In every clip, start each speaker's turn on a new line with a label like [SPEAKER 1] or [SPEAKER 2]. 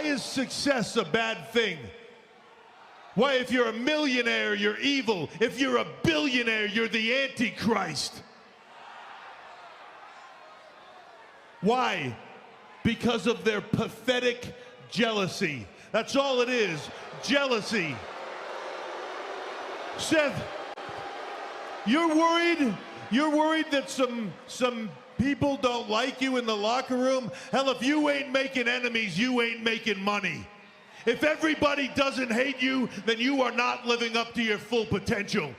[SPEAKER 1] is success a bad thing? Why, if you're a millionaire, you're evil. If you're a billionaire, you're the Antichrist. Why? Because of their pathetic jealousy. That's all it is, jealousy. Seth, you're worried that some people don't like you in the locker room? Hell, if you ain't making enemies, you ain't making money. If everybody doesn't hate you, then you are not living up to your full potential.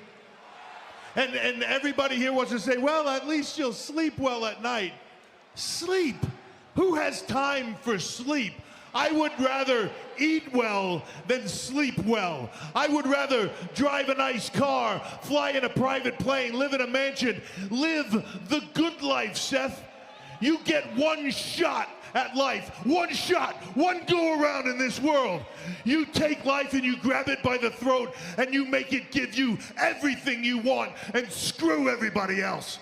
[SPEAKER 1] And everybody here wants to say, well, at least you'll sleep well at night. Sleep? Who has time for sleep? I would rather eat well than sleep well. I would rather drive a nice car, fly in a private plane, live in a mansion, live the good life, Seth. You get one shot at life, one shot, one go around in this world. You take life and you grab it by the throat and you make it give you everything you want and screw everybody else.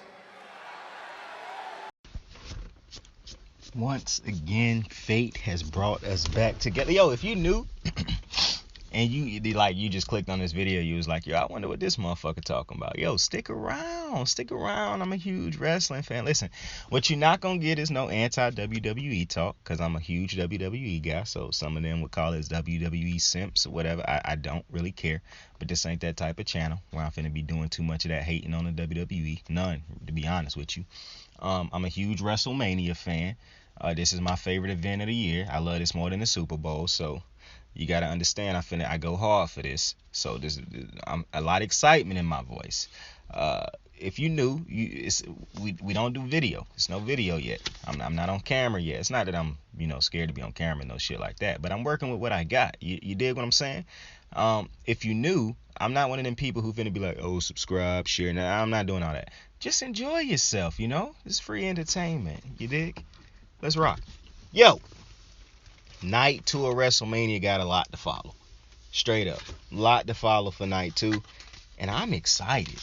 [SPEAKER 2] Once again, fate has brought us back together. Yo, if you knew and you just clicked on this video, you was like, yo, I wonder what this motherfucker talking about. Yo, stick around. I'm a huge wrestling fan. Listen, what you're not gonna get is no anti-WWE talk, because I'm a huge WWE guy. So some of them would call it WWE simps or whatever. I don't really care, but this ain't that type of channel where I'm finna be doing too much of that hating on the WWE. None, to be honest with you. I'm a huge WrestleMania fan. This is my favorite event of the year. I love this more than the Super Bowl. So you gotta understand, I go hard for this. So I'm a lot of excitement in my voice. If you knew, we don't do video. It's no video yet. I'm not on camera yet. It's not that I'm scared to be on camera, no shit like that. But I'm working with what I got. You dig what I'm saying? If you knew, I'm not one of them people who finna be like, oh, subscribe, share. No, I'm not doing all that. Just enjoy yourself, It's free entertainment. You dig? Let's rock. Yo, night 2 of WrestleMania got a lot to follow. Straight up. A lot to follow for night 2. And I'm excited.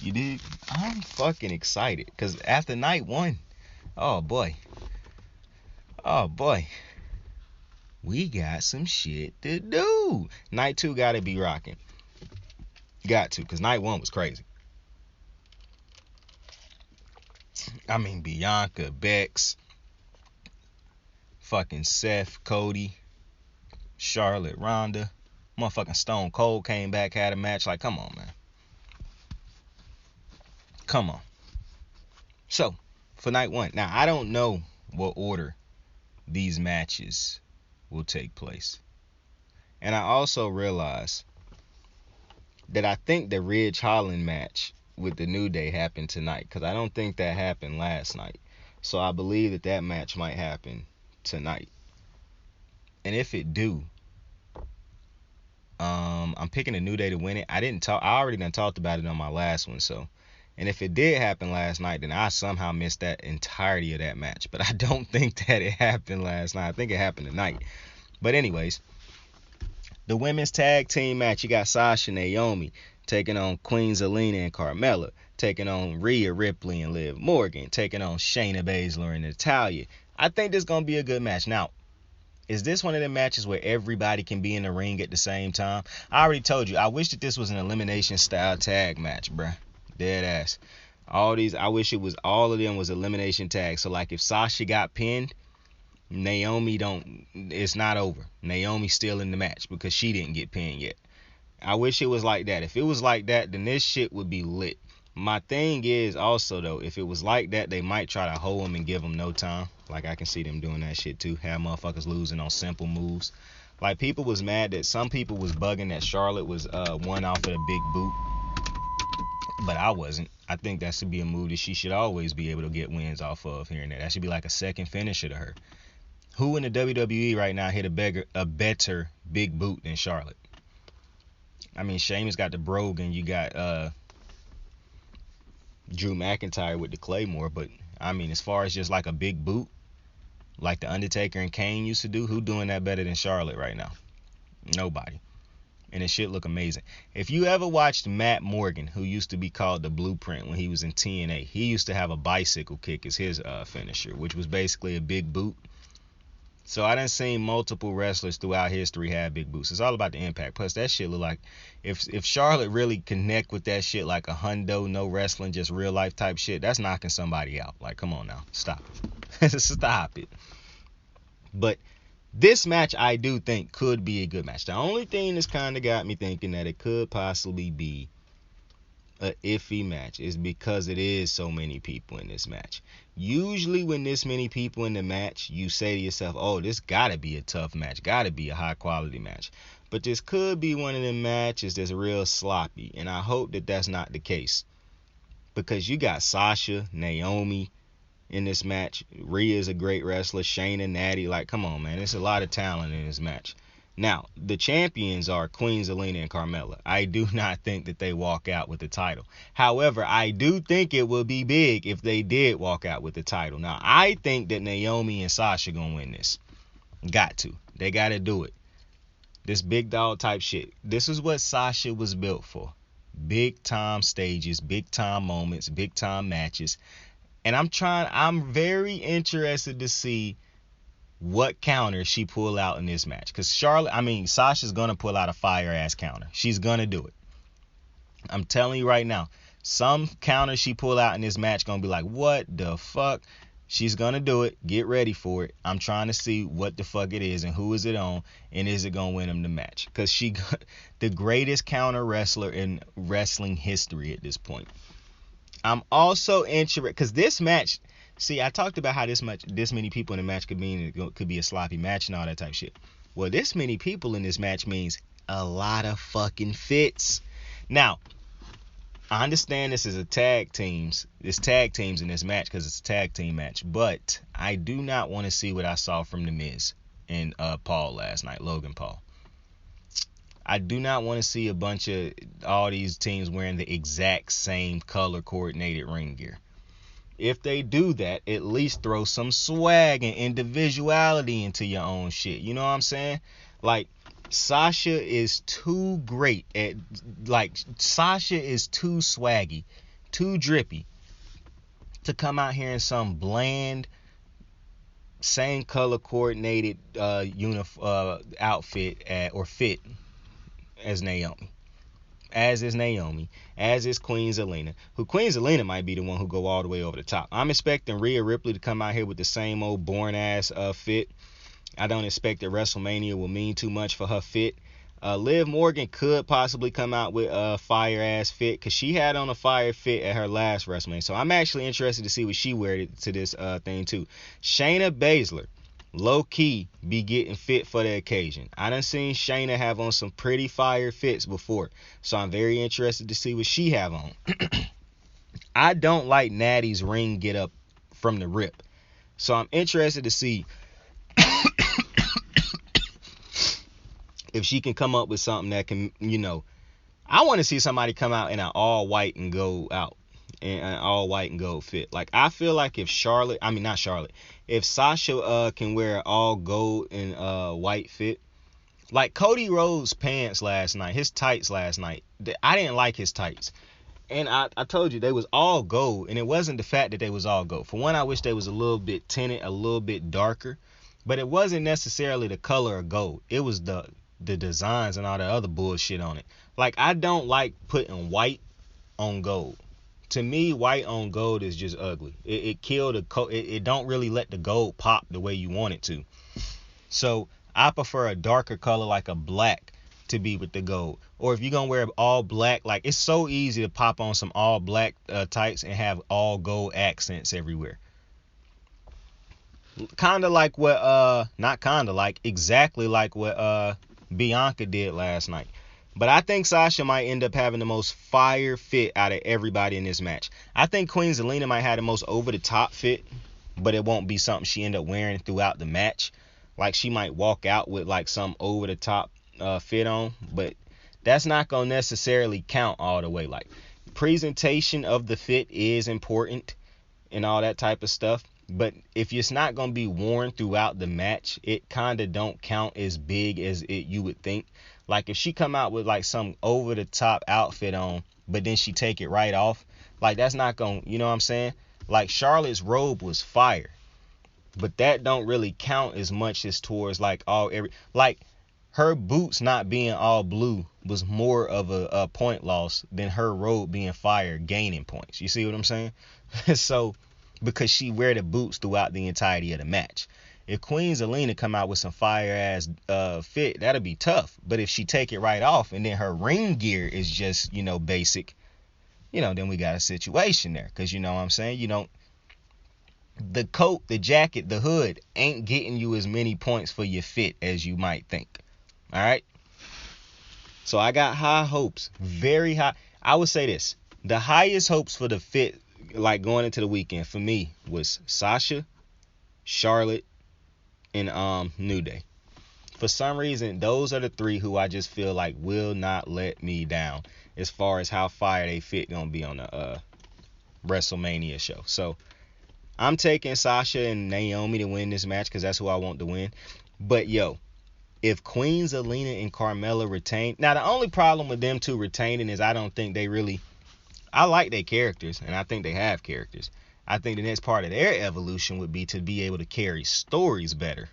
[SPEAKER 2] You dig? I'm fucking excited. Because after night 1, oh boy. We got some shit to do. Night 2 gotta be rocking. Got to, because night 1 was crazy. I mean, Bianca, Bex, fucking Seth, Cody, Charlotte, Ronda, motherfucking Stone Cold came back, had a match. Like, come on, man. Come on. So, for night 1. Now, I don't know what order these matches will take place. And I also realize that I think the Ridge Holland match with the New Day happened tonight, because I don't think that happened last night. So I believe that match might happen tonight. And if it do, I'm picking the New Day to win it. I already done talked about it on my last one. So, and if it did happen last night, then I somehow missed that entirety of that match. But I don't think that it happened last night. I think it happened tonight. But anyways, the women's tag team match, you got Sasha and Naomi taking on Queen Zelina and Carmella, taking on Rhea Ripley and Liv Morgan, taking on Shayna Baszler and Natalya. I think this is going to be a good match. Now, is this one of the matches where everybody can be in the ring at the same time? I already told you, I wish that this was an elimination style tag match, bruh. Dead ass. I wish all of them was elimination tag. So like if Sasha got pinned, it's not over. Naomi's still in the match because she didn't get pinned yet. I wish it was like that. If it was like that, then this shit would be lit. My thing is also, though, if it was like that, they might try to hold them and give them no time. Like, I can see them doing that shit, too. Have motherfuckers losing on simple moves. Like, people was mad that some people was bugging that Charlotte was one off of the big boot. But I wasn't. I think that should be a move that she should always be able to get wins off of here and there. That should be like a second finisher to her. Who in the WWE right now hit a better big boot than Charlotte? I mean, Sheamus got the Brogan. You got Drew McIntyre with the Claymore. But, I mean, as far as just like a big boot, like the Undertaker and Kane used to do, who doing that better than Charlotte right now? Nobody. And it should look amazing. If you ever watched Matt Morgan, who used to be called the Blueprint when he was in TNA, he used to have a bicycle kick as his finisher, which was basically a big boot. So I done seen multiple wrestlers throughout history have big boots. It's all about the impact. Plus that shit look like if Charlotte really connect with that shit like a hundo, no wrestling, just real life type shit, that's knocking somebody out. Like, come on now, stop it. Stop it. But this match I do think could be a good match. The only thing that's kind of got me thinking that it could possibly be a iffy match is because it is so many people in this match. Usually when this many people in the match, you say to yourself, oh, this gotta be a tough match, gotta be a high quality match. But this could be one of them matches that's real sloppy, and I hope that that's not the case, because you got Sasha, Naomi in this match. Rhea's a great wrestler, Shayna, Natty, like, come on, man, there's a lot of talent in this match. Now, the champions are Queen Zelina and Carmella. I do not think that they walk out with the title. However, I do think it would be big if they did walk out with the title. Now, I think that Naomi and Sasha gonna win this. Got to. They gotta do it. This big dog type shit. This is what Sasha was built for. Big time stages, big time moments, big time matches. And I'm very interested to see what counter she pull out in this match. Because Sasha's going to pull out a fire-ass counter. She's going to do it. I'm telling you right now, some counter she pull out in this match going to be like, what the fuck? She's going to do it. Get ready for it. I'm trying to see what the fuck it is and who is it on, and is it going to win them the match. Because she the greatest counter wrestler in wrestling history at this point. I'm also interested, because this match, see, I talked about how this many people in the match could mean it could be a sloppy match and all that type of shit. Well, this many people in this match means a lot of fucking fits. Now, I understand this is tag teams in this match because it's a tag team match, but I do not want to see what I saw from The Miz and Paul last night, Logan Paul. I do not want to see a bunch of all these teams wearing the exact same color coordinated ring gear. If they do that, at least throw some swag and individuality into your own shit. You know what I'm saying? Like, Sasha is too great at, Sasha is too swaggy, too drippy to come out here in some bland, same color coordinated outfit or fit as Naomi. As is Naomi, as is Queen Zelina, who Queen Zelina might be the one who go all the way over the top. I'm expecting Rhea Ripley to come out here with the same old boring ass fit. I don't expect that WrestleMania will mean too much for her fit. Liv Morgan could possibly come out with a fire ass fit, because she had on a fire fit at her last WrestleMania. So I'm actually interested to see what she wear to this thing too. Shayna Baszler, low key be getting fit for the occasion. I done seen Shayna have on some pretty fire fits before, so I'm very interested to see what she have on. I don't like Natty's ring get up from the rip, so I'm interested to see if she can come up with something that can, I want to see somebody come out in an all white and go out in an all white and gold fit. Like, I feel like if if Sasha can wear an all gold and white fit, like Cody Rhodes' pants last night, his tights last night, I didn't like his tights. And I told you they was all gold, and it wasn't the fact that they was all gold. For one, I wish they was a little bit tinted, a little bit darker, but it wasn't necessarily the color of gold. It was the designs and all the other bullshit on it. Like, I don't like putting white on gold. To me, white on gold is just ugly. It killed it don't really let the gold pop the way you want it to. So I prefer a darker color like a black to be with the gold. Or if you're gonna wear all black, like, it's so easy to pop on some all black tights and have all gold accents everywhere. Exactly like what Bianca did last night. But I think Sasha might end up having the most fire fit out of everybody in this match. I think Queen Zelina might have the most over-the-top fit, but it won't be something she end up wearing throughout the match. Like, she might walk out with, like, some over-the-top fit on, but that's not going to necessarily count all the way. Like, presentation of the fit is important and all that type of stuff, but if it's not going to be worn throughout the match, it kind of don't count as big as you would think. Like, if she come out with, like, some over-the-top outfit on, but then she take it right off, like, that's not going to, you know what I'm saying? Like, Charlotte's robe was fire. But that don't really count as much as towards like her boots not being all blue was more of a point loss than her robe being fire gaining points. You see what I'm saying? So, because she wear the boots throughout the entirety of the match. If Queen Zelina come out with some fire ass fit, that'll be tough. But if she take it right off and then her ring gear is just, basic, then we got a situation there. Because you know what I'm saying? The coat, the jacket, the hood ain't getting you as many points for your fit as you might think. All right? So I got high hopes, very high. I would say this. The highest hopes for the fit, like going into the weekend for me, was Sasha, Charlotte, and New Day. For some reason, those are the three who I just feel like will not let me down as far as how fire they fit gonna be on the WrestleMania show. So I'm taking Sasha and Naomi to win this match because that's who I want to win. But if Queen Zelina and Carmella retain, now the only problem with them two retaining is I don't think they really. I like their characters and I think they have characters. I think the next part of their evolution would be to be able to carry stories better.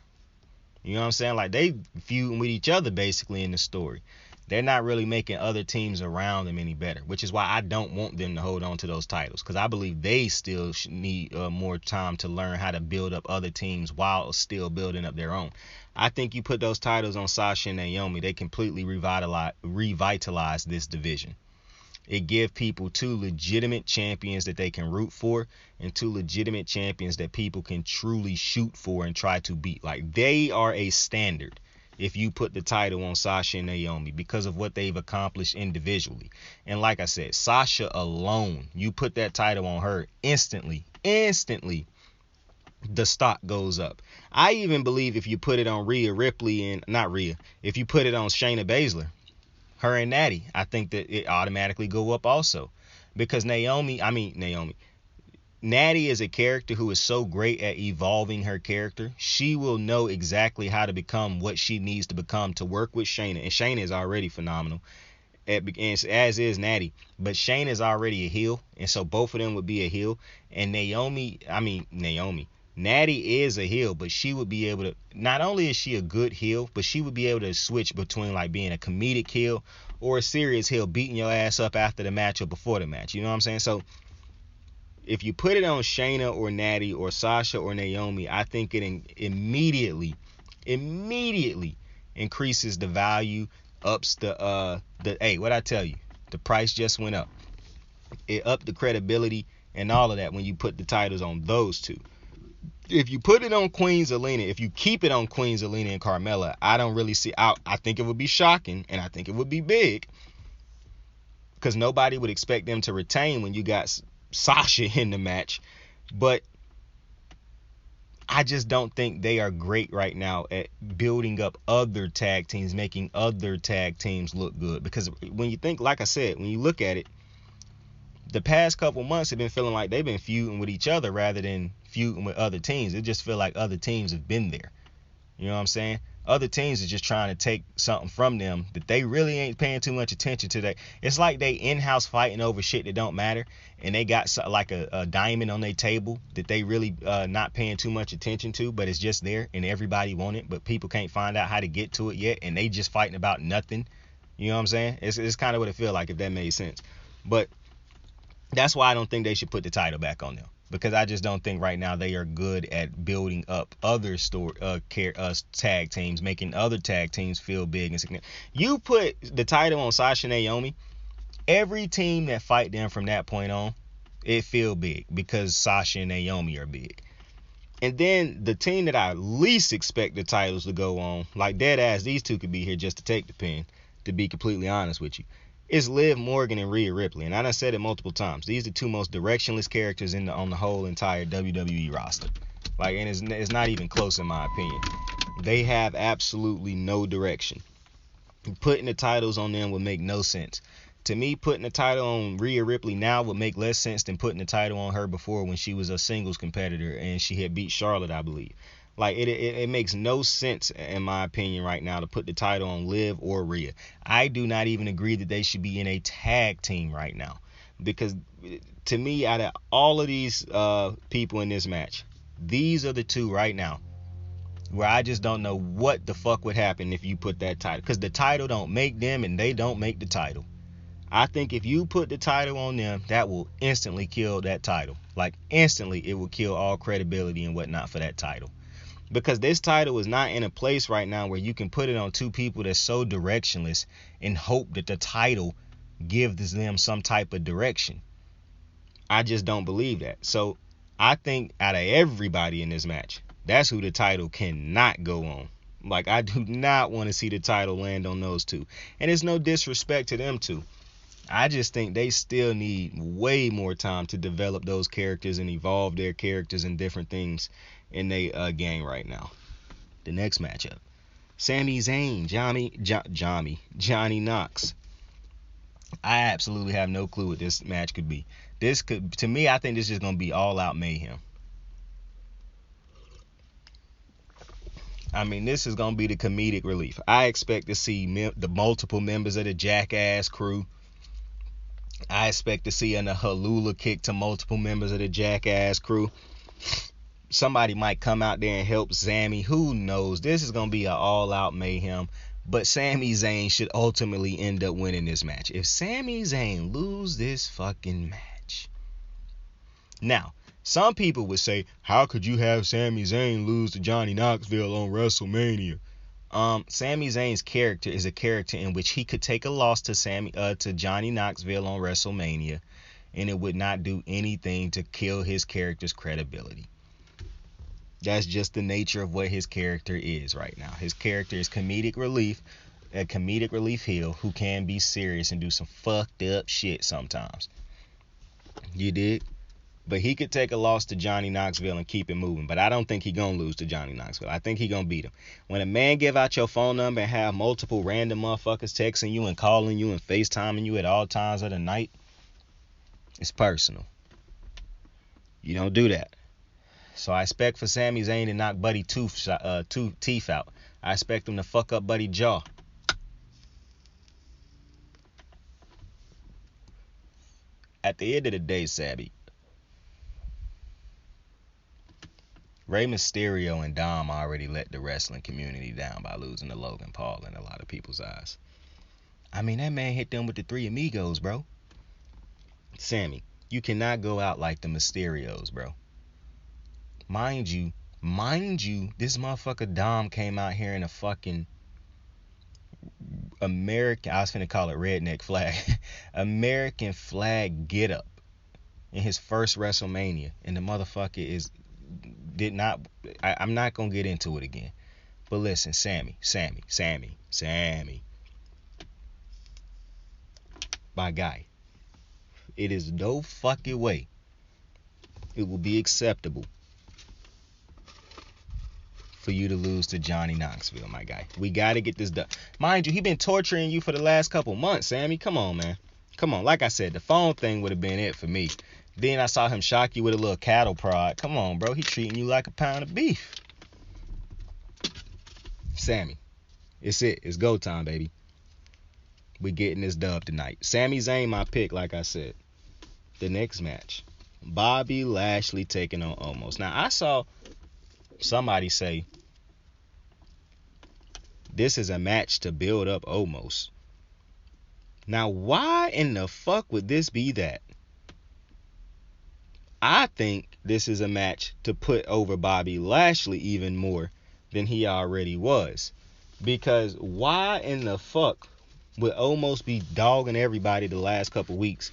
[SPEAKER 2] You know what I'm saying? Like they feuding with each other basically in the story. They're not really making other teams around them any better, which is why I don't want them to hold on to those titles, because I believe they still need more time to learn how to build up other teams while still building up their own. I think you put those titles on Sasha and Naomi, they completely revitalize this division. It gives people two legitimate champions that they can root for and two legitimate champions that people can truly shoot for and try to beat. Like, they are a standard if you put the title on Sasha and Naomi because of what they've accomplished individually. And like I said, Sasha alone, you put that title on her, instantly, the stock goes up. I even believe if you put it on if you put it on Shayna Baszler, her and Natty, I think that it automatically go up also. Because Natty is a character who is so great at evolving her character. She will know exactly how to become what she needs to become to work with Shayna. And Shayna is already phenomenal, as is Natty. But Shayna is already a heel, and so both of them would be a heel. And Natty is a heel, but she would be able to, not only is she a good heel, but she would be able to switch between like being a comedic heel or a serious heel, beating your ass up after the match or before the match. You know what I'm saying? So if you put it on Shayna or Natty or Sasha or Naomi, I think it immediately increases the value, ups the hey, what I tell you, the price just went up. It upped the credibility and all of that when you put the titles on those two. If you put it on Queen Zelina, if you keep it on Queen Zelina and Carmella, I don't really see. I think it would be shocking, and I think it would be big, because nobody would expect them to retain when you got Sasha in the match. But I just don't think they are great right now at building up other tag teams, making other tag teams look good. Because when you think, like I said, when you look at it, the past couple months have been feeling like they've been feuding with each other rather than feuding with other teams. It just feel like other teams have been there. You know what I'm saying? Other teams are just trying to take something from them that they really ain't paying too much attention to. It's like they in-house fighting over shit that don't matter, and they got like a diamond on their table that they really not paying too much attention to, but it's just there and everybody want it, but people can't find out how to get to it yet, and they just fighting about nothing. You know what I'm saying? It's kind of what it feel like, if that made sense. But that's why I don't think they should put the title back on them, because I just don't think right now they are good at building up other tag teams, making other tag teams feel big and significant. You put the title on Sasha and Naomi, every team that fight them from that point on, it feel big because Sasha and Naomi are big. And then the team that I least expect the titles to go on, like dead ass, these two could be here just to take the pin, to be completely honest with you, is Liv Morgan and Rhea Ripley. And I done said it multiple times. These are the two most directionless characters on the whole entire WWE roster. Like, and it's not even close in my opinion. They have absolutely no direction. Putting the titles on them would make no sense. To me, putting the title on Rhea Ripley now would make less sense than putting the title on her before, when she was a singles competitor and she had beat Charlotte, I believe. Like, it makes no sense, in my opinion, right now to put the title on Liv or Rhea. I do not even agree that they should be in a tag team right now. Because, to me, out of all of these people in this match, These are the two right now where I just don't know what the fuck would happen if you put that title. Because the title don't make them and they don't make the title. I think if you put the title on them, that will instantly kill that title. Like instantly, it will kill all credibility and whatnot for that title. Because this title is not in a place right now where you can put it on two people that's so directionless and hope that the title gives them some type of direction. I just don't believe that. So I think out of everybody in this match, that's who the title cannot go on. Like, I do not want to see the title land on those two. And it's no disrespect to them two. I just think they still need way more time to develop those characters and evolve their characters and different things in their game right now. The next matchup, Sami Zayn, Johnny Knox. I absolutely have no clue what this match could be. To me, I think this is going to be all out mayhem. I mean, this is going to be the comedic relief. I expect to see the multiple members of the Jackass crew. I expect to see a Halula kick to multiple members of the Jackass crew. Somebody might come out there and help Sami. Who knows? This is going to be an all-out mayhem. But Sami Zayn should ultimately end up winning this match. If Sami Zayn lose this fucking match. Now, some people would say, how could you have Sami Zayn lose to Johnny Knoxville on WrestleMania? Sami Zayn's character is a character in which he could take a loss to Johnny Knoxville on WrestleMania, and it would not do anything to kill his character's credibility. That's just the nature of what his character is right now. His character is comedic relief, a comedic relief heel who can be serious and do some fucked up shit sometimes. You dig? But he could take a loss to Johnny Knoxville and keep it moving. But I don't think he gonna lose to Johnny Knoxville. I think he gonna beat him. When a man give out your phone number and have multiple random motherfuckers texting you and calling you and FaceTiming you at all times of the night, it's personal. You don't do that. So I expect for Sami Zayn to knock Buddy two teeth out. I expect him to fuck up Buddy jaw. At the end of the day, Sabby, Rey Mysterio and Dom already let the wrestling community down by losing to Logan Paul in a lot of people's eyes. I mean, that man hit them with the three amigos, bro. Sammy, you cannot go out like the Mysterios, bro. Mind you, this motherfucker Dom came out here in a fucking American, I was finna call it redneck flag, American flag get up in his first WrestleMania. And the motherfucker I'm not gonna get into it again. But listen, Sammy. My guy, it is no fucking way it will be acceptable for you to lose to Johnny Knoxville, my guy. We got to get this done. Mind you, he been torturing you for the last couple months, Sammy. Come on, man. Come on. Like I said, the phone thing would have been it for me. Then I saw him shock you with a little cattle prod. Come on, bro. He treating you like a pound of beef. Sammy, it's it. It's go time, baby. We getting this dub tonight. Sami Zayn, my pick, like I said. The next match, Bobby Lashley taking on Omos. Now, I saw somebody say this is a match to build up Omos. Now, why in the fuck would this be that? I think this is a match to put over Bobby Lashley even more than he already was. Because why in the fuck would Omos be dogging everybody the last couple weeks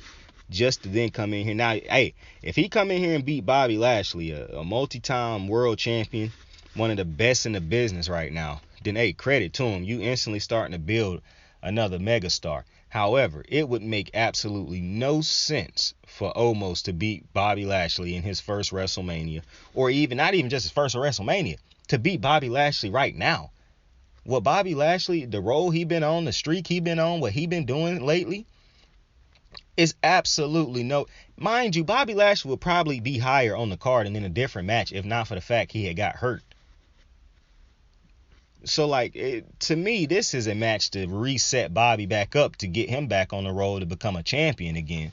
[SPEAKER 2] just to then come in here? Now, hey, if he come in here and beat Bobby Lashley, a multi-time world champion, one of the best in the business right now, then hey, credit to him. You instantly starting to build another megastar. However, it would make absolutely no sense for Omos to beat Bobby Lashley in his first WrestleMania, or even not even just his first WrestleMania, to beat Bobby Lashley right now. What Bobby Lashley, the role he been on, the streak he been on, what he been doing lately, is absolutely no. Mind you, Bobby Lashley will probably be higher on the card and in a different match if not for the fact he had got hurt. So, to me, this is a match to reset Bobby back up to get him back on the road to become a champion again.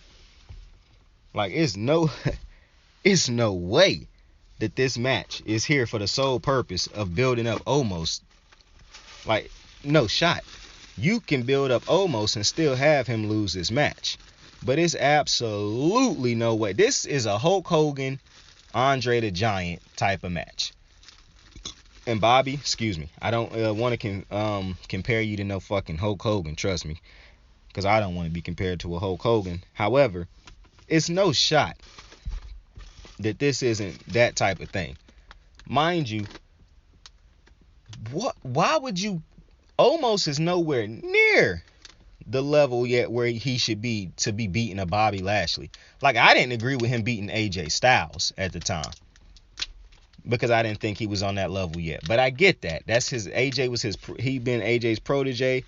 [SPEAKER 2] It's no way that this match is here for the sole purpose of building up Omos, like, no shot. You can build up Omos and still have him lose this match. But it's absolutely no way. This is a Hulk Hogan, Andre the Giant type of match. And Bobby, excuse me, I don't want to compare you to no fucking Hulk Hogan, trust me. Because I don't want to be compared to a Hulk Hogan. However, it's no shot that this isn't that type of thing. Mind you, why would you... Omos is nowhere near the level yet where he should be to be beating a Bobby Lashley. Like, I didn't agree with him beating AJ Styles at the time, because I didn't think he was on that level yet. But I get that. That's his... AJ was his... He been AJ's protege.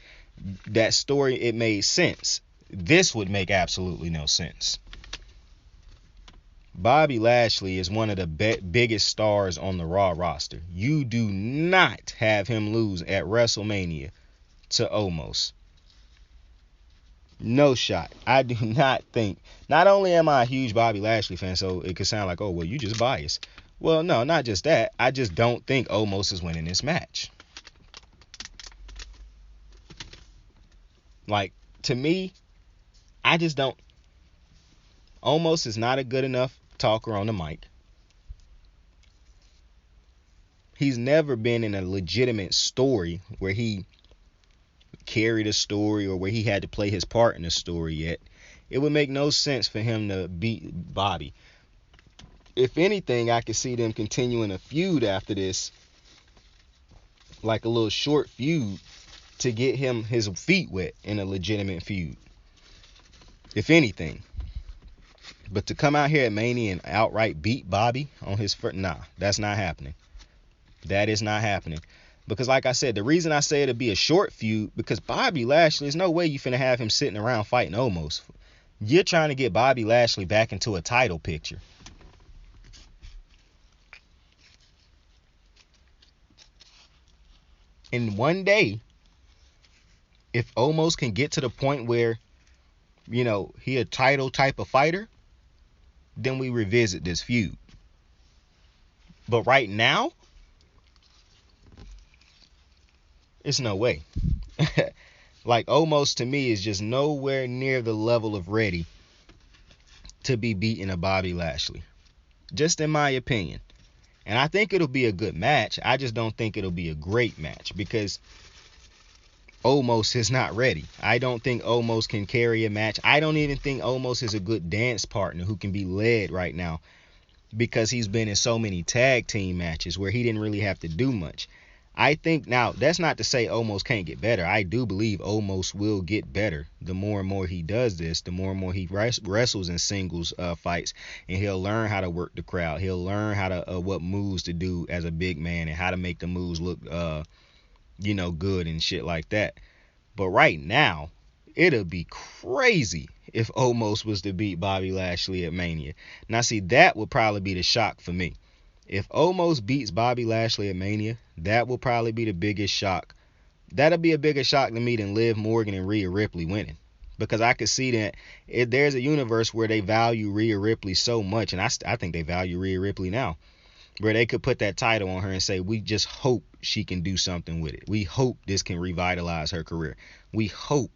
[SPEAKER 2] That story, it made sense. This would make absolutely no sense. Bobby Lashley is one of the biggest stars on the Raw roster. You do not have him lose at WrestleMania to Omos. No shot. I do not think... Not only am I a huge Bobby Lashley fan, so it could sound like, oh, well, you just biased. Well, no, not just that. I just don't think Omos is winning this match. Like, to me, I just don't... Omos is not a good enough talker on the mic. He's never been in a legitimate story where he carried a story or where he had to play his part in the story yet. It would make no sense for him to beat Bobby. If anything, I could see them continuing a feud after this, like a little short feud, to get him his feet wet in a legitimate feud, if anything. But to come out here at Mania and outright beat Bobby on his first... Nah, that's not happening. That is not happening. Because like I said, the reason I say it'll be a short feud, because Bobby Lashley, there's no way you finna have him sitting around fighting Omos. You're trying to get Bobby Lashley back into a title picture. And one day, if Omos can get to the point where, you know, he a title type of fighter, then we revisit this feud. But right now, it's no way. Like, Omos to me is just nowhere near the level of ready to be beating a Bobby Lashley. Just in my opinion. And I think it'll be a good match. I just don't think it'll be a great match because Omos is not ready. I don't think Omos can carry a match. I don't even think Omos is a good dance partner who can be led right now, because he's been in so many tag team matches where he didn't really have to do much. I think, now, that's not to say Omos can't get better. I do believe Omos will get better. The more and more he does this, the more and more he wrestles in singles fights, and he'll learn how to work the crowd. He'll learn how to what moves to do as a big man and how to make the moves look good and shit like that. But right now, it'll be crazy if Omos was to beat Bobby Lashley at Mania. Now, see, that would probably be the shock for me. If Omos beats Bobby Lashley at Mania, that will probably be the biggest shock. That'll be a bigger shock to me than Liv Morgan and Rhea Ripley winning. Because I could see that there's a universe where they value Rhea Ripley so much, and I think they value Rhea Ripley now, where they could put that title on her and say, we just hope she can do something with it. We hope this can revitalize her career. We hope,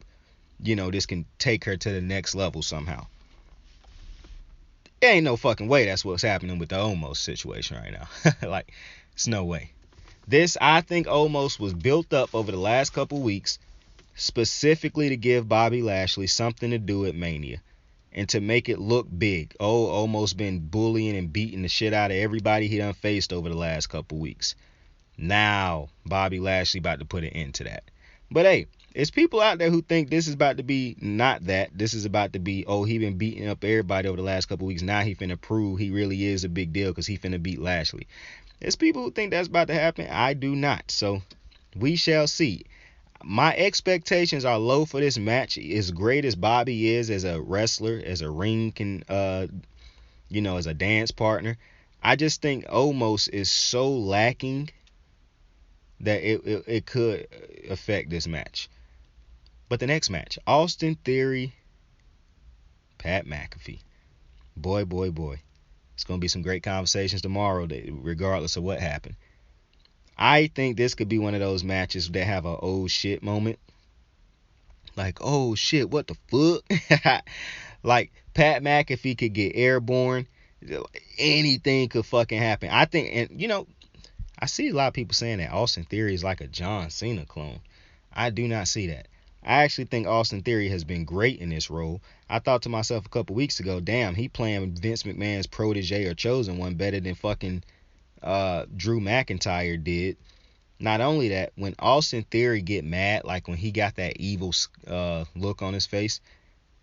[SPEAKER 2] this can take her to the next level somehow. There ain't no fucking way that's what's happening with the Omos situation right now. Like, it's no way. I think Omos was built up over the last couple weeks specifically to give Bobby Lashley something to do at Mania and to make it look big. Omos been bullying and beating the shit out of everybody he done faced over the last couple weeks. Now, Bobby Lashley about to put an end to that. But hey, it's people out there who think this is about to be not that. This is about to be, he been beating up everybody over the last couple weeks. Now he finna prove he really is a big deal because he finna beat Lashley. There's people who think that's about to happen. I do not. So we shall see. My expectations are low for this match. As great as Bobby is as a wrestler, as a ring as a dance partner, I just think Omos is so lacking that it could affect this match. But the next match, Austin Theory, Pat McAfee. Boy. It's going to be some great conversations tomorrow, regardless of what happened. I think this could be one of those matches that have an oh shit moment. Like, oh shit, what the fuck? Like, Pat McAfee could get airborne. Anything could fucking happen. I think, and you know, I see a lot of people saying that Austin Theory is like a John Cena clone. I do not see that. I actually think Austin Theory has been great in this role. I thought to myself a couple weeks ago, damn, he playing Vince McMahon's protege or chosen one better than fucking Drew McIntyre did. Not only that, when Austin Theory get mad, like when he got that evil look on his face,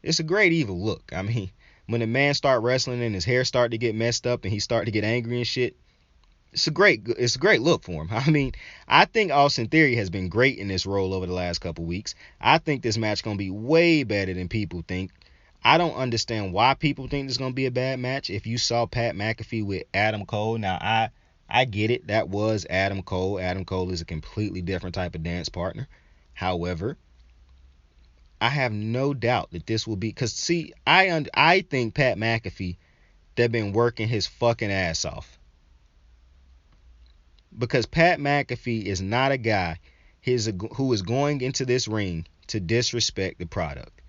[SPEAKER 2] it's a great evil look. I mean, when the man start wrestling and his hair start to get messed up and he start to get angry and shit, it's a great look for him. I mean, I think Austin Theory has been great in this role over the last couple weeks. I think this match gonna be way better than people think. I don't understand why people think it's gonna be a bad match. If you saw Pat McAfee with Adam Cole, now I get it. That was Adam Cole. Adam Cole is a completely different type of dance partner. However, I have no doubt that this will be, because see, I think Pat McAfee, they've been working his fucking ass off. Because Pat McAfee is not a guy who is going into this ring to disrespect the product.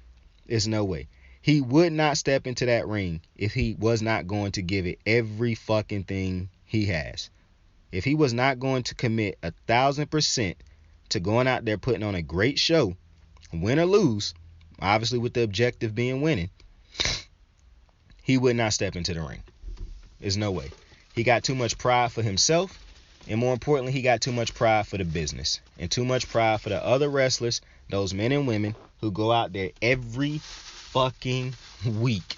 [SPEAKER 2] There's no way. He would not step into that ring if he was not going to give it every fucking thing he has. If he was not going to commit 1,000% to going out there putting on a great show, win or lose, obviously with the objective being winning, he would not step into the ring. There's no way. He got too much pride for himself, and more importantly, he got too much pride for the business, and too much pride for the other wrestlers, those men and women who go out there every fucking week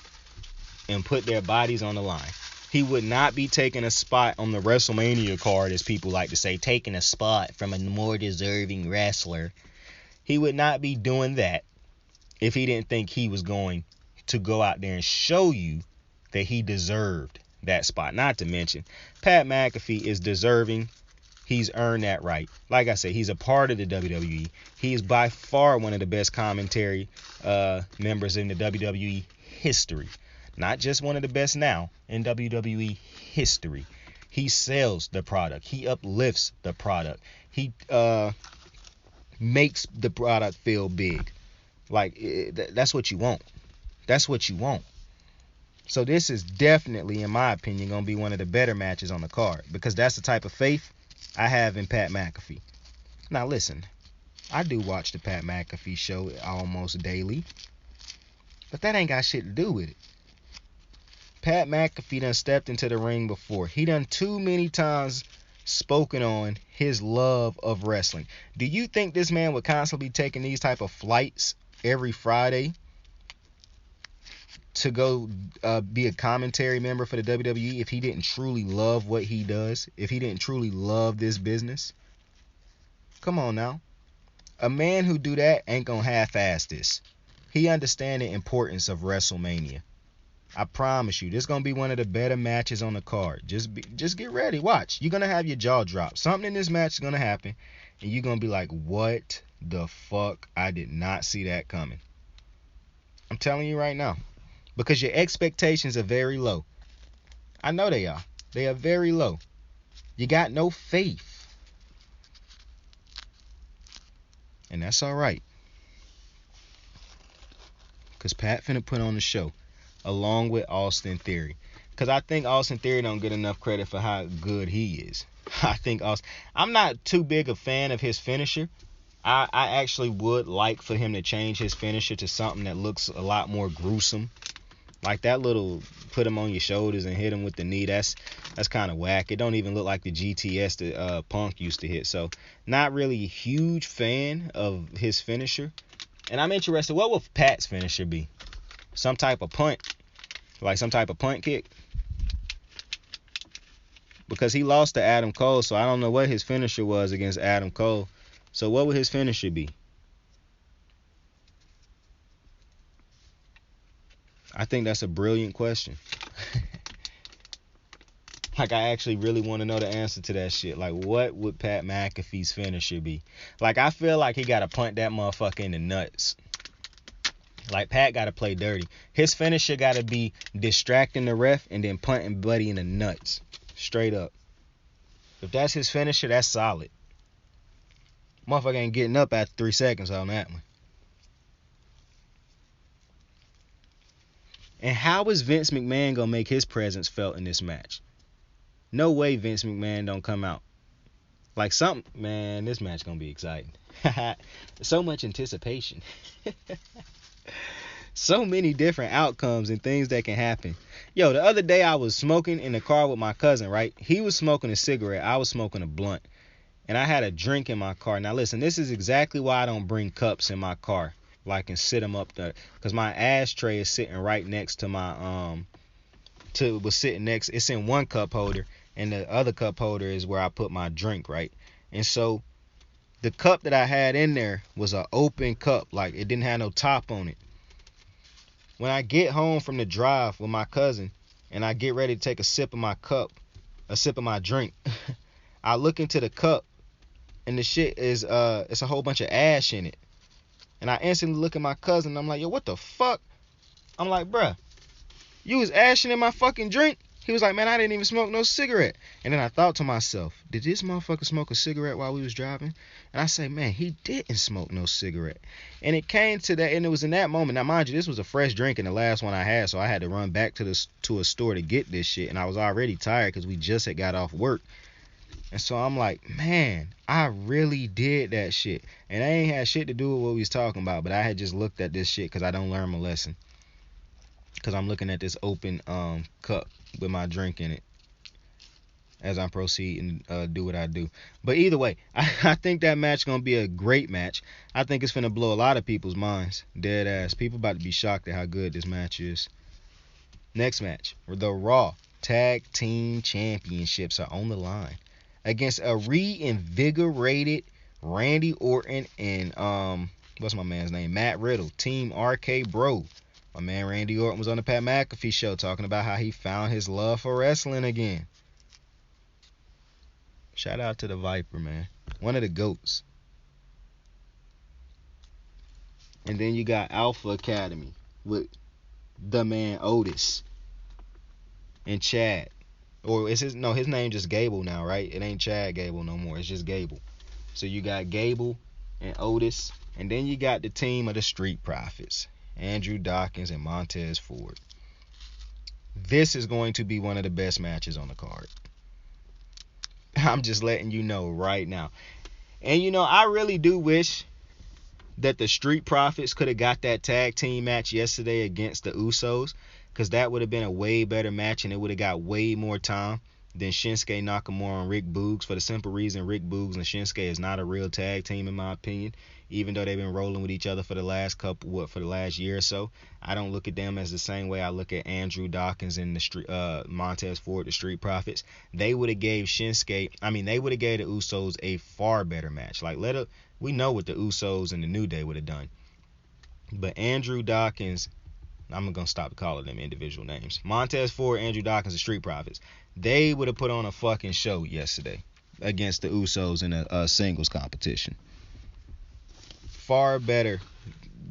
[SPEAKER 2] and put their bodies on the line. He would not be taking a spot on the WrestleMania card, as people like to say, taking a spot from a more deserving wrestler. He would not be doing that if he didn't think he was going to go out there and show you that he deserved that spot. Not to mention, Pat McAfee is deserving. He's earned that right. Like I said, he's a part of the WWE. He is by far one of the best commentary members in the WWE history. Not just one of the best now, in WWE history. He sells the product. He uplifts the product. He makes the product feel big. Like, that's what you want. That's what you want. So this is definitely, in my opinion, going to be one of the better matches on the card, because that's the type of faith I have in Pat McAfee. Now listen, I do watch the Pat McAfee show almost daily, but that ain't got shit to do with it. Pat McAfee done stepped into the ring before. He done too many times spoken on his love of wrestling. Do you think this man would constantly be taking these type of flights every Friday to go be a commentary member for the WWE if he didn't truly love what he does? If he didn't truly love this business? Come on now. A man who do that ain't gonna half-ass this. He understand the importance of WrestleMania. I promise you, this is gonna be one of the better matches on the card. Just get ready. Watch. You're gonna have your jaw drop. Something in this match is gonna happen, and you're gonna be like, "What the fuck? I did not see that coming." I'm telling you right now, because your expectations are very low. I know they are. They are very low. You got no faith, and that's all right. Because Pat finna put on the show, along with Austin Theory. Because I think Austin Theory don't get enough credit for how good he is. I think I'm not too big a fan of his finisher. I actually would like for him to change his finisher to something that looks a lot more gruesome. Like that little put him on your shoulders and hit him with the knee. That's kind of whack. It don't even look like the GTS that Punk used to hit. So not really a huge fan of his finisher. And I'm interested, what will Pat's finisher be? Some type of punt? Like some type of punt kick? Because he lost to Adam Cole, so I don't know what his finisher was against Adam Cole. So what would his finisher be? I think that's a brilliant question. Like, I actually really want to know the answer to that shit. Like, what would Pat McAfee's finisher be? Like, I feel like he got to punt that motherfucker in the nuts. Like, Pat got to play dirty. His finisher got to be distracting the ref and then punting Buddy in the nuts. Straight up. If that's his finisher, that's solid. Motherfucker ain't getting up after 3 seconds on that one. And how is Vince McMahon going to make his presence felt in this match? No way Vince McMahon don't come out. Like something, man, this match going to be exciting. So much anticipation. So many different outcomes and things that can happen. Yo, the other day I was smoking in the car with my cousin, right? He was smoking a cigarette. I was smoking a blunt. And I had a drink in my car. Now, listen, this is exactly why I don't bring cups in my car. Like, and sit them up there. Because my ashtray is sitting right next to my, it's in one cup holder. And the other cup holder is where I put my drink, right? And so, the cup that I had in there was an open cup. Like, it didn't have no top on it. When I get home from the drive with my cousin and I get ready to take a sip of my drink, I look into the cup and the shit is it's a whole bunch of ash in it. And I instantly look at my cousin and I'm like, yo, what the fuck? I'm like, bruh, you was ashing in my fucking drink? He was like, man, I didn't even smoke no cigarette. And then I thought to myself, did this motherfucker smoke a cigarette while we was driving? And I say, man, he didn't smoke no cigarette. And it came to that, and it was in that moment. Now, mind you, this was a fresh drink and the last one I had, so I had to run back to a store to get this shit. And I was already tired because we just had got off work. And so I'm like, man, I really did that shit. And I ain't had shit to do with what we was talking about, but I had just looked at this shit because I don't learn my lesson. Because I'm looking at this open cup with my drink in it as I proceed and do what I do. But either way, I think that match going to be a great match. I think it's going to blow a lot of people's minds. Dead ass. People about to be shocked at how good this match is. Next match. The Raw Tag Team Championships are on the line against a reinvigorated Randy Orton and what's my man's name? Matt Riddle. Team RK Bro. My man Randy Orton was on the Pat McAfee show talking about how he found his love for wrestling again. Shout out to the Viper, man. One of the GOATs. And then you got Alpha Academy with the man Otis and Chad. Or his name just Gable now, right? It ain't Chad Gable no more. It's just Gable. So you got Gable and Otis. And then you got the team of the Street Profits. Andrew Dawkins and Montez Ford. This is going to be one of the best matches on the card. I'm just letting you know right now. And you know, I really do wish that the Street Profits could have got that tag team match yesterday against the Usos, because that would have been a way better match and it would have got way more time than Shinsuke Nakamura and Rick Boogs, for the simple reason Rick Boogs and Shinsuke is not a real tag team in my opinion. Even though they've been rolling with each other for the last year or so, I don't look at them as the same way I look at Andrew Dawkins and the Montez Ford, the Street Profits. They would have gave the Usos a far better match. Like, we know what the Usos and the New Day would have done. But Andrew Dawkins, I'm gonna stop calling them individual names. Montez Ford, Andrew Dawkins, the Street Profits. They would have put on a fucking show yesterday against the Usos in a singles competition. Far better,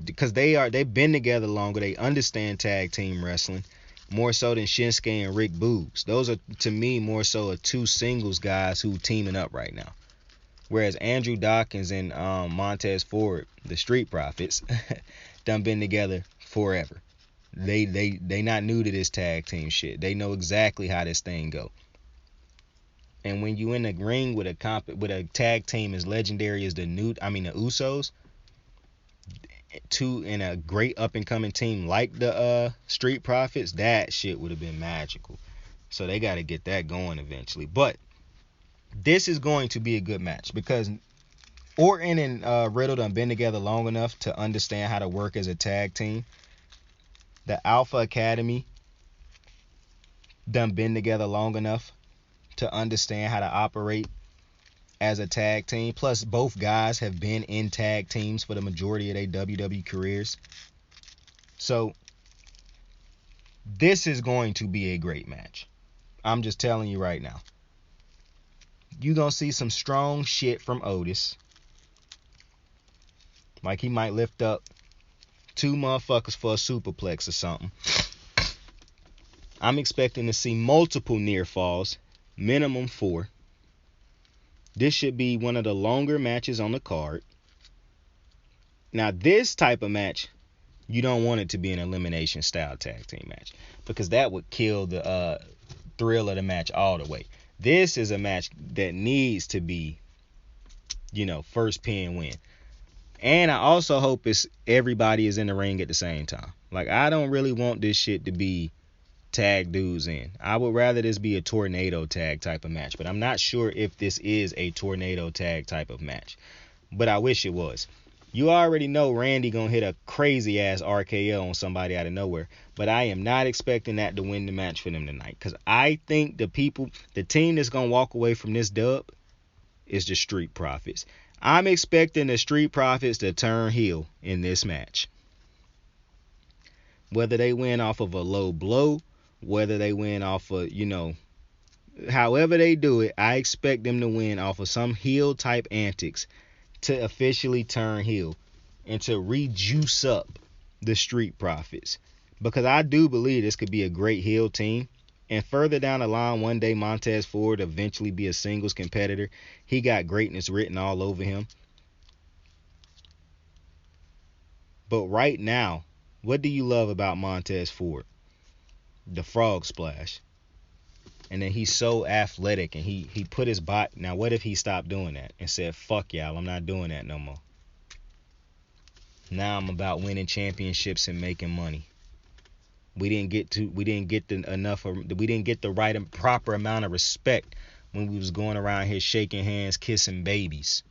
[SPEAKER 2] because they've been together longer. They understand tag team wrestling more so than Shinsuke and Rick Boogs. Those are, to me, more so two singles guys who teaming up right now. Whereas Andrew Dawkins and Montez Ford, the Street Profits, done been together forever. They not new to this tag team shit. They know exactly how this thing go. And when you in the ring with a tag team as legendary as the Usos, in a great up and coming team like the Street Profits, that shit would have been magical. So they got to get that going eventually. But this is going to be a good match because Orton and Riddle done been together long enough to understand how to work as a tag team. The Alpha Academy done been together long enough to understand how to operate as a tag team. Plus, both guys have been in tag teams for the majority of their WWE careers. So, this is going to be a great match. I'm just telling you right now. You're going to see some strong shit from Otis. Like, he might lift up 2 motherfuckers for a superplex or something. I'm expecting to see multiple near falls, minimum 4. This should be one of the longer matches on the card. Now, this type of match, you don't want it to be an elimination style tag team match, because that would kill the thrill of the match all the way. This is a match that needs to be, first pin win. And I also hope everybody is in the ring at the same time. Like, I don't really want this shit to be tag dudes in. I would rather this be a tornado tag type of match, but I'm not sure if this is a tornado tag type of match, but I wish it was. You already know Randy gonna hit a crazy ass RKO on somebody out of nowhere, but I am not expecting that to win the match for them tonight, because I think the team that's gonna walk away from this dub is the Street Profits. I'm expecting the Street Profits to turn heel in this match. Whether they win off of a low blow, whether they win off of, however they do it, I expect them to win off of some heel type antics to officially turn heel and to rejuice up the Street Profits. Because I do believe this could be a great heel team. And further down the line, one day Montez Ford eventually be a singles competitor. He got greatness written all over him. But right now, what do you love about Montez Ford? The frog splash. And then he's so athletic, and he put his body. Now, what if he stopped doing that and said, fuck y'all, I'm not doing that no more. Now I'm about winning championships and making money. We didn't get the right and proper amount of respect when we was going around here shaking hands, kissing babies.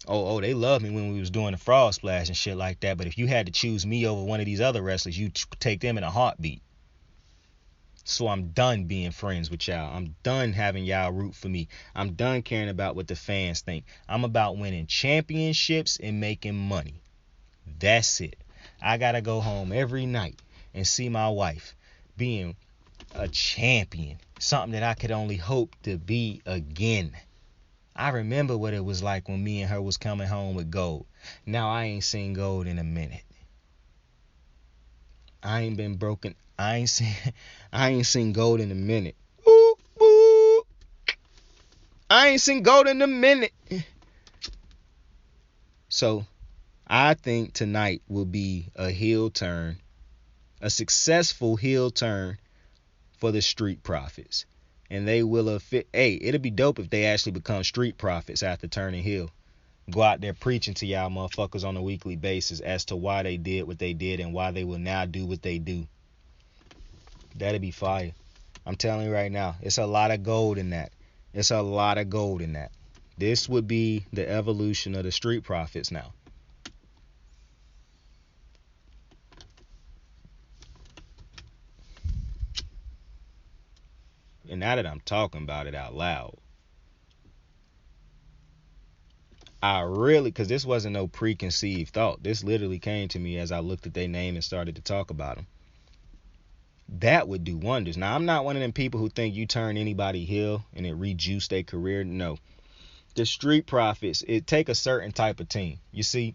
[SPEAKER 2] Oh, they loved me when we was doing the frog splash and shit like that. But if you had to choose me over one of these other wrestlers, you take them in a heartbeat. So I'm done being friends with y'all. I'm done having y'all root for me. I'm done caring about what the fans think. I'm about winning championships and making money. That's it. I gotta go home every night and see my wife being a champion. Something that I could only hope to be again. I remember what it was like when me and her was coming home with gold. Now I ain't seen gold in a minute. I ain't been broken. I ain't seen gold in a minute. Ooh, ooh. I ain't seen gold in a minute. So I think tonight will be a heel turn, a successful heel turn for the Street Profits. And they will it'll be dope if they actually become Street Profits after turning heel. Go out there preaching to y'all motherfuckers on a weekly basis as to why they did what they did and why they will now do what they do. That'll be fire. I'm telling you right now, it's a lot of gold in that. It's a lot of gold in that. This would be the evolution of the Street Profits now. And now that I'm talking about it out loud, because this wasn't no preconceived thought. This literally came to me as I looked at their name and started to talk about them. That would do wonders. Now, I'm not one of them people who think you turn anybody heel and it rejuice their career. No. The Street Profits, it take a certain type of team. You see,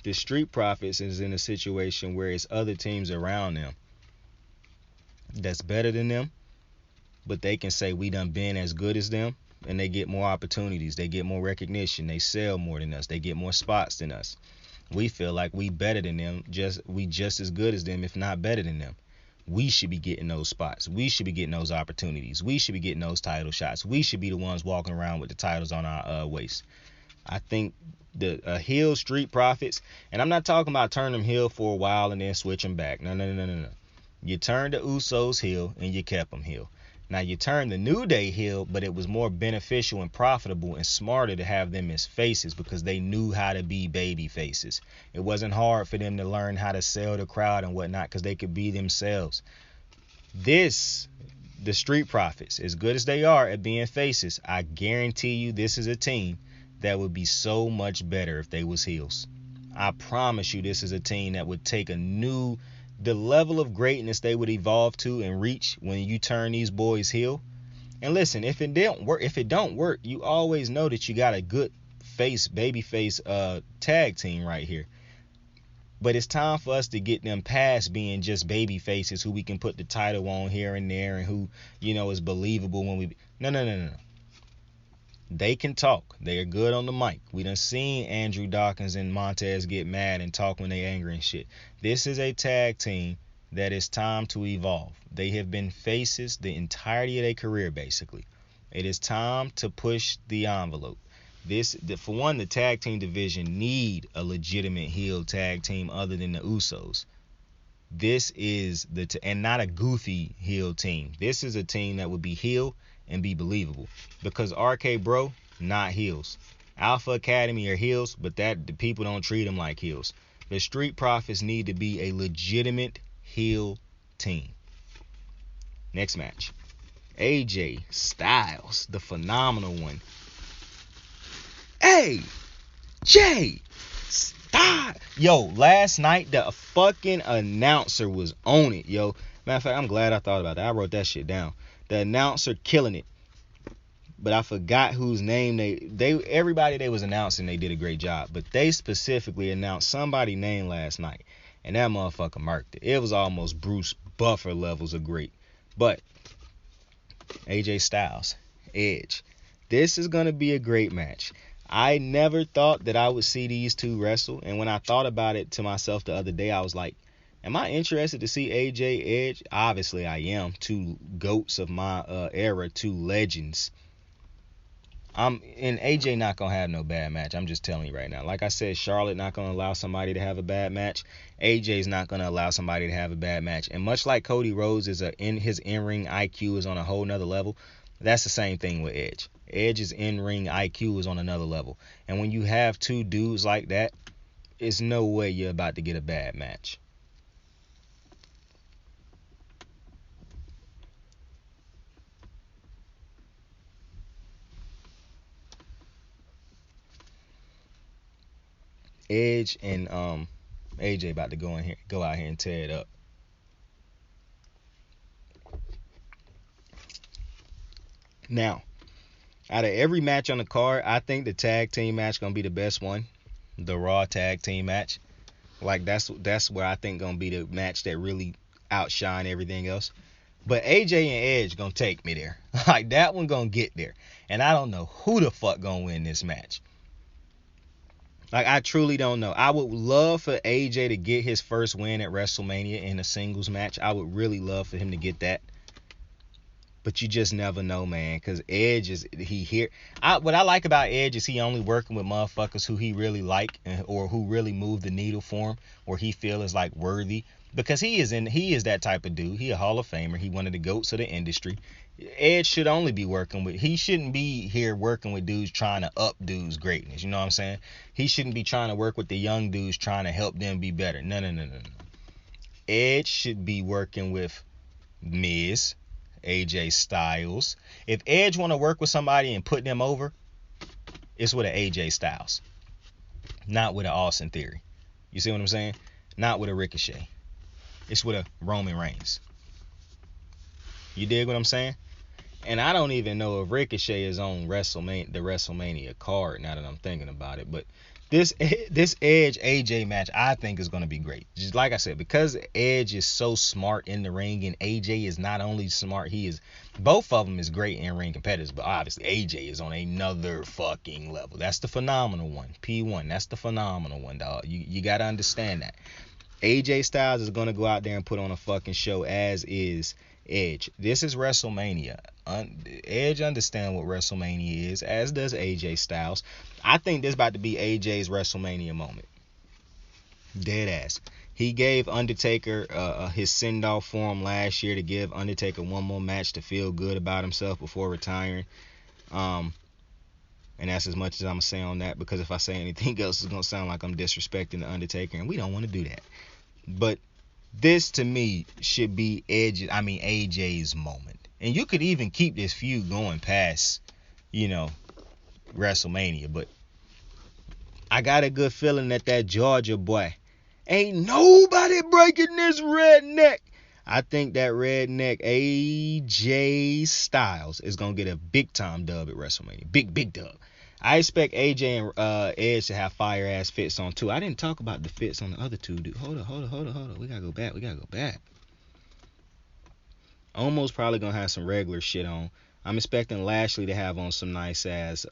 [SPEAKER 2] the Street Profits is in a situation where it's other teams around them that's better than them, but they can say we done been as good as them, and they get more opportunities, they get more recognition, they sell more than us, they get more spots than us. We feel like we better than them, we just as good as them, if not better than them. We should be getting those spots. We should be getting those opportunities. We should be getting those title shots. We should be the ones walking around with the titles on our waist. I think the heel Street Profits, and I'm not talking about turn them heel for a while and then switch them back. No. You turned the Usos heel and you kept them heel. Now you turned the New Day heel, but it was more beneficial and profitable and smarter to have them as faces because they knew how to be baby faces. It wasn't hard for them to learn how to sell the crowd and whatnot because they could be themselves. The Street Profits, as good as they are at being faces, I guarantee you this is a team that would be so much better if they was heels. I promise you this is a team that would take a new the level of greatness they would evolve to and reach when you turn these boys heel. And listen, if it don't work, you always know that you got a good babyface tag team right here. But it's time for us to get them past being just baby faces who we can put the title on here and there and who, is believable when we... No. They can talk. They are good on the mic. We done seen Andrew Dawkins and Montez get mad and talk when they angry and shit. This is a tag team that is time to evolve. They have been faces the entirety of their career, basically. It is time to push the envelope. For one, the tag team division need a legitimate heel tag team other than the Usos. This is and not a goofy heel team. This is a team that would be heel and be believable, because RK Bro, not heels. Alpha Academy are heels, but the people don't treat them like heels. The Street Profits need to be a legitimate heel team. Next match, AJ Styles, the phenomenal one. AJ Styles. Yo, last night the fucking announcer was on it, yo. Matter of fact, I'm glad I thought about that. I wrote that shit down. The announcer killing it. But I forgot whose name everybody they was announcing, they did a great job. But they specifically announced somebody's name last night. And that motherfucker marked it. It was almost Bruce Buffer levels of great. But AJ Styles, Edge. This is going to be a great match. I never thought that I would see these two wrestle. And when I thought about it to myself the other day, I was like, am I interested to see AJ Edge? Obviously I am. Two GOATs of my era, two legends. And AJ not going to have no bad match. I'm just telling you right now. Like I said, Charlotte not going to allow somebody to have a bad match. AJ's not going to allow somebody to have a bad match. And much like Cody Rhodes his in-ring IQ is on a whole nother level, that's the same thing with Edge. Edge's in-ring IQ is on another level. And when you have two dudes like that, it's no way you're about to get a bad match. Edge and AJ about to go out here and tear it up. Now, out of every match on the card, I think the tag team match gonna be the best one. The Raw tag team match. Like that's where I think gonna be the match that really outshine everything else. But AJ and Edge gonna take me there. Like that one gonna get there. And I don't know who the fuck gonna win this match. Like, I truly don't know. I would love for AJ to get his first win at WrestleMania in a singles match. I would really love for him to get that. But you just never know, man, because Edge is what I like about Edge is he only working with motherfuckers who he really like or who really move the needle for him or he feel is like worthy. Because he is that type of dude. He a Hall of Famer. He one of the GOATs of the industry. Edge should only be he shouldn't be here working with dudes trying to up dudes' greatness. You know what I'm saying? He shouldn't be trying to work with the young dudes trying to help them be better. No. Edge should be working with Miz, AJ Styles. If Edge want to work with somebody and put them over, it's with an AJ Styles. Not with an Austin Theory. You see what I'm saying? Not with a Ricochet. It's with a Roman Reigns. You dig what I'm saying? And I don't even know if Ricochet is on the WrestleMania card now that I'm thinking about it. But this Edge AJ match I think is going to be great. Just like I said, because Edge is so smart in the ring and AJ is not only smart, both of them is great in ring competitors, but obviously AJ is on another fucking level. That's the phenomenal one. P1, that's the phenomenal one, dog. You got to understand that. AJ Styles is going to go out there and put on a fucking show, as is Edge. This is WrestleMania. Edge understand what WrestleMania is, as does AJ Styles. I think this is about to be AJ's WrestleMania moment. Dead ass. He gave Undertaker his send-off for him last year to give Undertaker one more match to feel good about himself before retiring. And that's as much as I'm going to say on that, because if I say anything else, it's going to sound like I'm disrespecting the Undertaker, and we don't want to do that. But this, to me, should be AJ's moment. And you could even keep this feud going past, WrestleMania. But I got a good feeling that Georgia boy, Ain't nobody breaking this redneck. I think that redneck AJ Styles is going to get a big time dub at WrestleMania. Big dub. I expect AJ and Edge to have fire ass fits on too. I didn't talk about the fits on the other two, dude. Hold on. We gotta go back. Almost probably gonna have some regular shit on. I'm expecting Lashley to have on some nice ass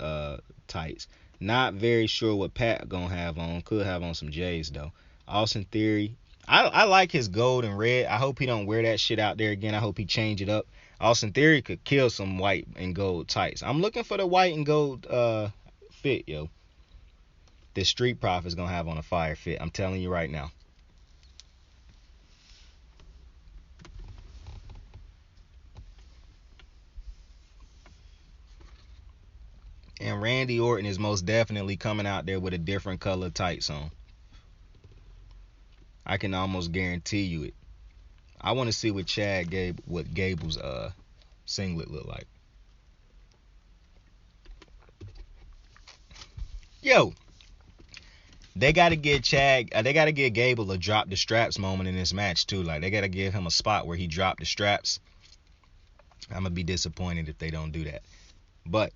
[SPEAKER 2] tights. Not very sure what Pat gonna have on. Could have on some J's though. Austin Theory. I like his gold and red. I hope he don't wear that shit out there again. I hope he change it up. Austin Theory could kill some white and gold tights. I'm looking for the white and gold fit, yo. The Street Profits gonna have on a fire fit. I'm telling you right now. And Randy Orton is most definitely coming out there with a different color tights on. I can almost guarantee you it. I want to see what Gable's singlet look like. Yo, they gotta give Gable a drop the straps moment in this match too. Like they gotta give him a spot where he dropped the straps. I'm gonna be disappointed if they don't do that. But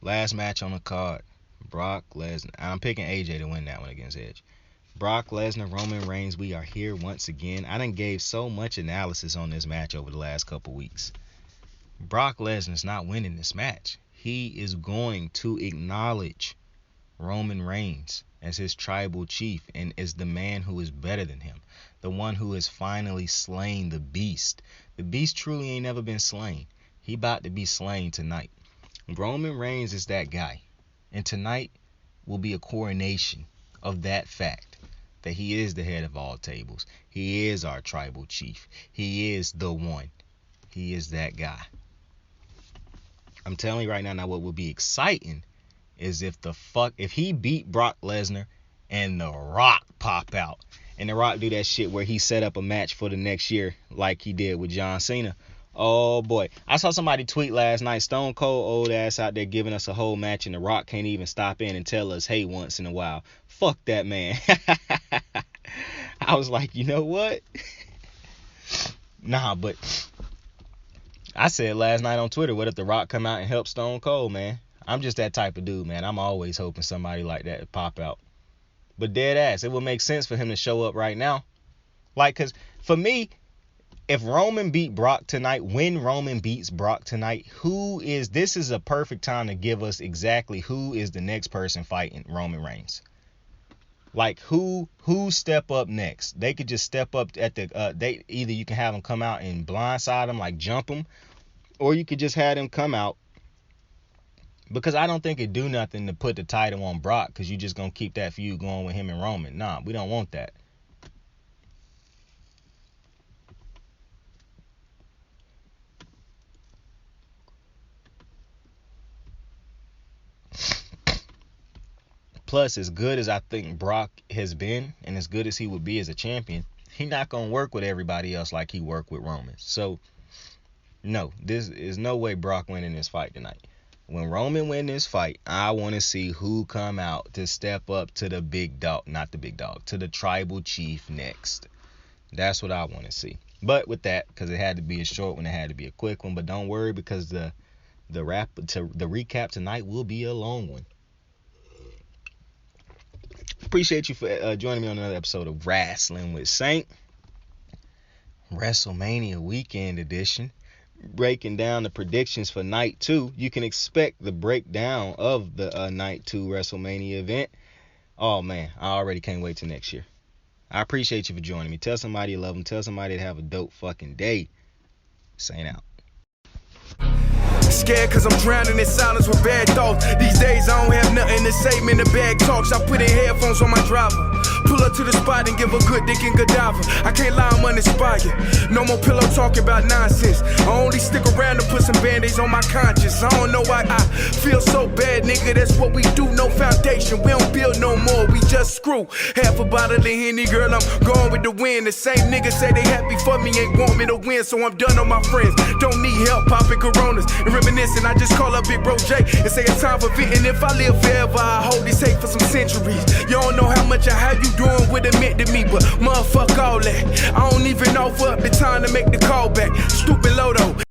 [SPEAKER 2] last match on the card, Brock Lesnar. I'm picking AJ to win that one against Edge. Brock Lesnar, Roman Reigns, we are here once again. I done gave so much analysis on this match over the last couple weeks. Brock Lesnar's not winning this match. He is going to acknowledge Roman Reigns as his tribal chief and as the man who is better than him. The one who has finally slain the beast. The beast truly ain't never been slain. He about to be slain tonight. Roman Reigns is that guy. And tonight will be a coronation of that fact. That he is the head of all tables. He is our tribal chief. He is the one. He is that guy. I'm telling you right now, what would be exciting is if he beat Brock Lesnar and The Rock pop out. And The Rock do that shit where he set up a match for the next year like he did with John Cena. Oh boy. I saw somebody tweet last night, Stone Cold old ass out there giving us a whole match and The Rock can't even stop in and tell us hey once in a while. Fuck that man. I was like, you know what? Nah, but I said last night on Twitter, what if The Rock come out and help Stone Cold, man? I'm just that type of dude, man. I'm always hoping somebody like that to pop out. But dead ass, it would make sense for him to show up right now. Like, because for me, if Roman beat Brock tonight, when Roman beats Brock tonight, this is a perfect time to give us exactly who is the next person fighting Roman Reigns. Like who step up next? They could just step up at the either you can have them come out and blindside him, like jump him, or you could just have them come out. Because I don't think it'd do nothing to put the title on Brock, because you just gonna keep that feud going with him and Roman. Nah, we don't want that. Plus, as good as I think Brock has been, and as good as he would be as a champion, he's not going to work with everybody else like he worked with Roman. So, no, this is no way Brock winning this fight tonight. When Roman win this fight, I want to see who come out to step up to the big dog, not the big dog, to the tribal chief next. That's what I want to see. But with that, because it had to be a short one, it had to be a quick one. But don't worry, because the recap tonight will be a long one. Appreciate you for joining me on another episode of Wrasslin with Saint. WrestleMania weekend edition. Breaking down the predictions for night 2. You can expect the breakdown of the night 2 WrestleMania event. Oh man, I already can't wait till next year. I appreciate you for joining me. Tell somebody you love them. Tell somebody to have a dope fucking day. Saint out.
[SPEAKER 3] Scared cause I'm drowning in silence with bad thoughts. These days I don't have nothing to say, man, the bag talks. I put in headphones on my driver. Pull up to the spot and give a good dick and Godiva. I can't lie, I'm uninspired. No more pillow talking about nonsense. I only stick around to put some band-aids on my conscience. I don't know why I feel so bad, nigga, that's what we do, no foundation. We don't build no more, we just a screw. Half a bottle of Henny, girl, I'm going with the wind. The same niggas say they happy for me, ain't want me to win, so I'm done on my friends. Don't need help popping Coronas and reminiscing. I just call up Big Bro J and say it's time for venting. If I live forever, I hold this hate for some centuries. You don't know how much of how you doing would have meant to me, but motherfuck all that. I don't even offer up the time to make the call back. Stupid Lodo.